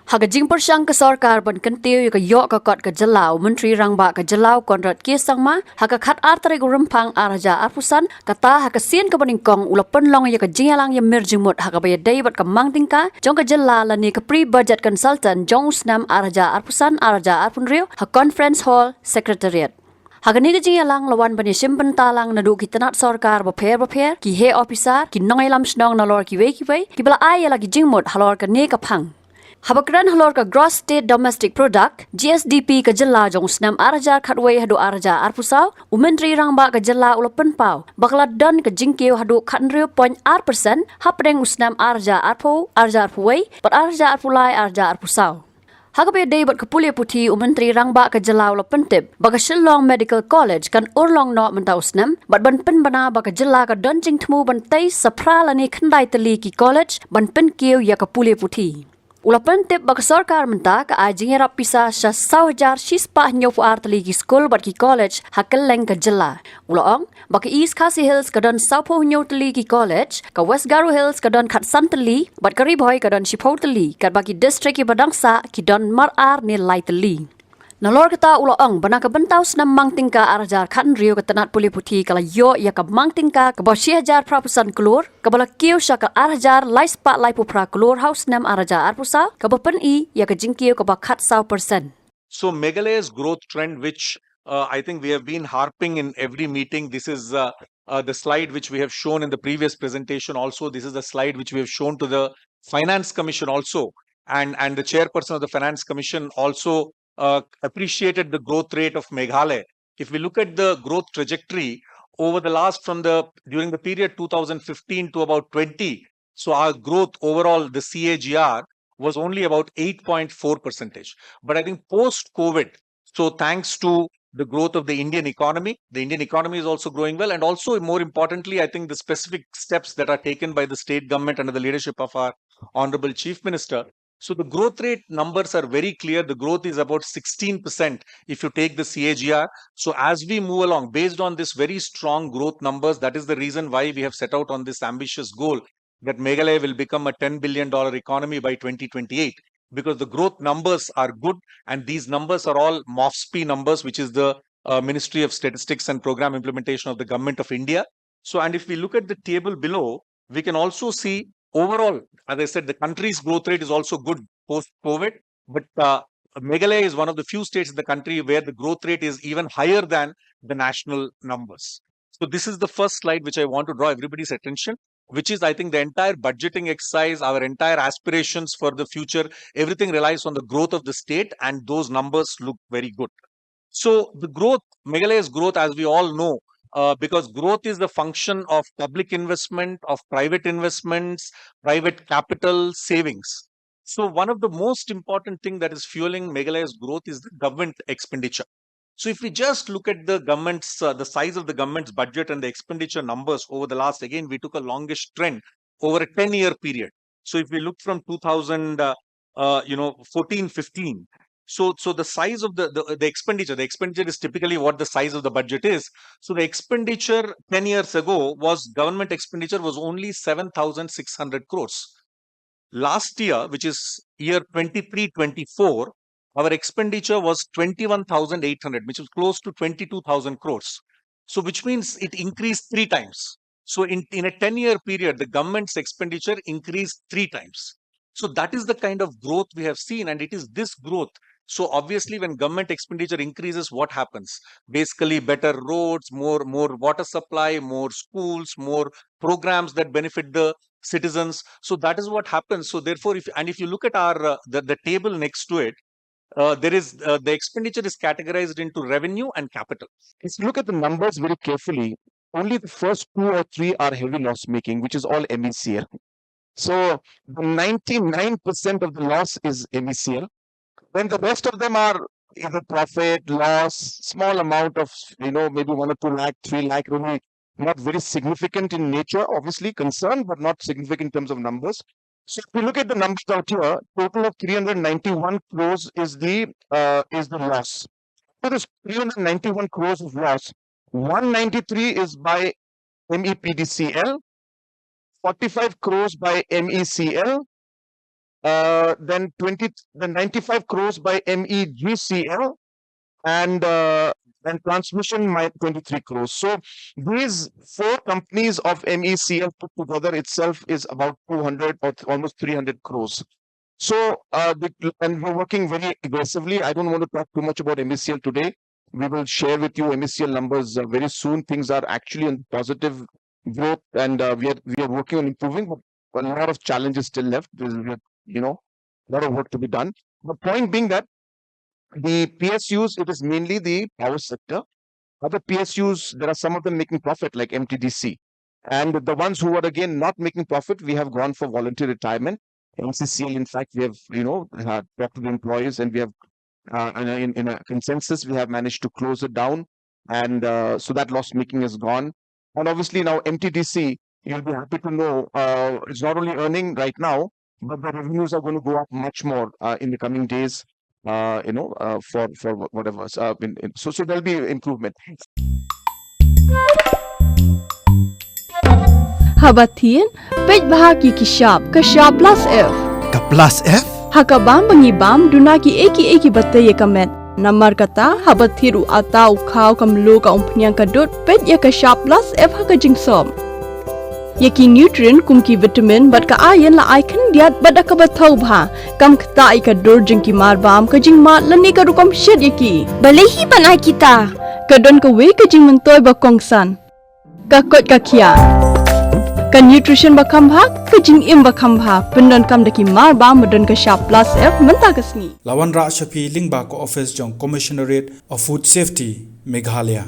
Hagajing persang ke sarkar ban kentiu ke yok ke kot ke Jelau Menteri Rangba ke Jelau Konrad Kiesangma hakakat artare gurempang araja arpusan kata hakasien ke beningkong ulapan long ya ke jingalang ya mirjimut hakabaya daybat ke Mang Tyngka jong ke Jylla lani ke pre-budget consultant jong Snem araja arpusan araja arpunrio ha conference hall secretariat. Hagani ke jingalang lawan bani simpen talang nadu kitanat sarkar baper ki he officer ki nongailam snong nalor ki wei ki bala ay lagi jingmut halor ke ne kapang. Habakran halor ka gross state domestic product GSDP ka Jylla jong Snem araja khatway hadu araja arpusau Menteri Rangba ka Jylla ulapan pau bakla don ka jingkiu hadu khatnrio point % hapdeng Snem araja arpuway pat araja arpulai araja arpusau. Hagabe day bat kapulya puti Menteri Rangba ka Jylla ulapan tip baga Shillong Medical College kan urlong no mentau Snem bat ban pen bana baga Jylla ka don jing temu bantai sapralani khandai teli ki college ban pen kiu ya kapulya puti. Ulapan tip bak sarkar menta ka ajing harap pisa sya 1,000 sispa nyofu artali ki school bat ki college hakeleng ka Jylla. Ulaong bak East Khasi Hills ka don Saupo nyotali ki college ka West Garo Hills ka don Khat Santali bat Kyrwoh ka don Shipotali ka baki district ki Badangsa ki don Marar ni Laitali. Nalor kata ulaong bana ka bentau Snem Mang Tyngka arajar kan rio ka tanat puli puti kala yo ya ka Mang Tyngka ka ba 6,000 prapusan Klur ka bala Kiew sya ka arajar laispa laipu pra Klur house Snem arajar arpusa ka ba pen I ya ka jingkiu ka ba khat 100%. So Meghalaya's growth trend, which I think we have been harping in every meeting, this is the slide which we have shown in the previous presentation also. This is the slide which we have shown to the Finance Commission also. And the chairperson of the Finance Commission also appreciated the growth rate of Meghalaya. If we look at the growth trajectory over the during the period 2015 to about 20, so our growth overall, the CAGR, was only about 8.4%. But I think post-COVID, so thanks to the growth of the Indian economy is also growing well. And also, more importantly, I think the specific steps that are taken by the state government under the leadership of our Honorable Chief Minister. So the growth rate numbers are very clear. The growth is about 16% if you take the CAGR. So as we move along, based on this very strong growth numbers, that is the reason why we have set out on this ambitious goal that Meghalaya will become a $10 billion economy by 2028, because the growth numbers are good, and these numbers are all MOFSP numbers, which is the Ministry of Statistics and Program Implementation of the Government of India. So, and if we look at the table below, we can also see overall, as I said, the country's growth rate is also good post-COVID, but Meghalaya is one of the few states in the country where the growth rate is even higher than the national numbers. So this is the first slide which I want to draw everybody's attention, which is, I think, the entire budgeting exercise, our entire aspirations for the future, everything relies on the growth of the state, and those numbers look very good. So the growth, Meghalaya's growth, as we all know, because growth is the function of public investment, of private investments, private capital, savings. So one of the most important thing that is fueling Meghalaya's growth is the government expenditure. So if we just look at the government's, the size of the government's budget and the expenditure numbers over the last, again, we took a longish trend over a 10-year period. So if we look from 2014-15, so the size of the expenditure is typically what the size of the budget is. So the expenditure 10 years ago government expenditure was only 7,600 crores. Last year, which is year 23-24, our expenditure was 21,800, which was close to 22,000 crores. So which means it increased 3 times. So in a 10-year period, the government's expenditure increased 3 times. So that is the kind of growth we have seen, and it is this growth. So obviously, when government expenditure increases, what happens? Basically, better roads, more water supply, more schools, more programs that benefit the citizens. So that is what happens. So therefore, if you look at our the table next to it, there is the expenditure is categorized into revenue and capital. If you look at the numbers very carefully, only the first 2 or 3 are heavy loss making, which is all MECL. So 99% of the loss is MECL. Then the rest of them are either profit, loss, small amount of, maybe 1 or 2 lakh, 3 lakh, really not very significant in nature, obviously concerned, but not significant in terms of numbers. So if we look at the numbers out here, total of 391 crores is the loss. So this 391 crores of loss, 193 is by MEPDCL, 45 crores by MECL, then 95 crores by MEGCL, and transmission 23 crores. So these four companies of MECL put together itself is about 200 or almost 300 crores. So and we're working very aggressively. I don't want to talk too much about MECL today. We will share with you MECL numbers very soon. Things are actually on positive growth, and we are working on improving, but a lot of challenges still left. There's, a lot of work to be done. The point being that the PSUs, it is mainly the power sector. Other PSUs, there are some of them making profit, like MTDC. And the ones who are again not making profit, we have gone for voluntary retirement. MCCL, in fact, we have, talked to the employees, and we have, in a consensus, we have managed to close it down. And so that loss making is gone. And obviously now MTDC, you'll be happy to know, it's not only earning right now, but the revenues are going to go up much more in the coming days. For whatever. So there'll be improvement. Habatin, pej bahagi kishab plus F. Ka plus F? Hakabam bangibam dunaki eki bataye kamet. Namar kata habathiru atau kau kamlu ka umpnyang kadut pej ya kishab plus F hakajingsom. Yaki nutrient kumki vitamin bat ka iron la icon diat bat ka bathau bha kam khta ka dur jingki mar bam ka jing mat lani ka rukam shed yaki balehi banai kita ka don ka we ka jing mentoy ba kongsan ka kot ka khia ka nutrition ba kham bha ka jing im ba kham bha pendon kam daki mar bam don ka sharp plus F menta ka sngi Lawan Ra Shafi Lingba ko office jong Commissionerate of Food Safety Meghalaya.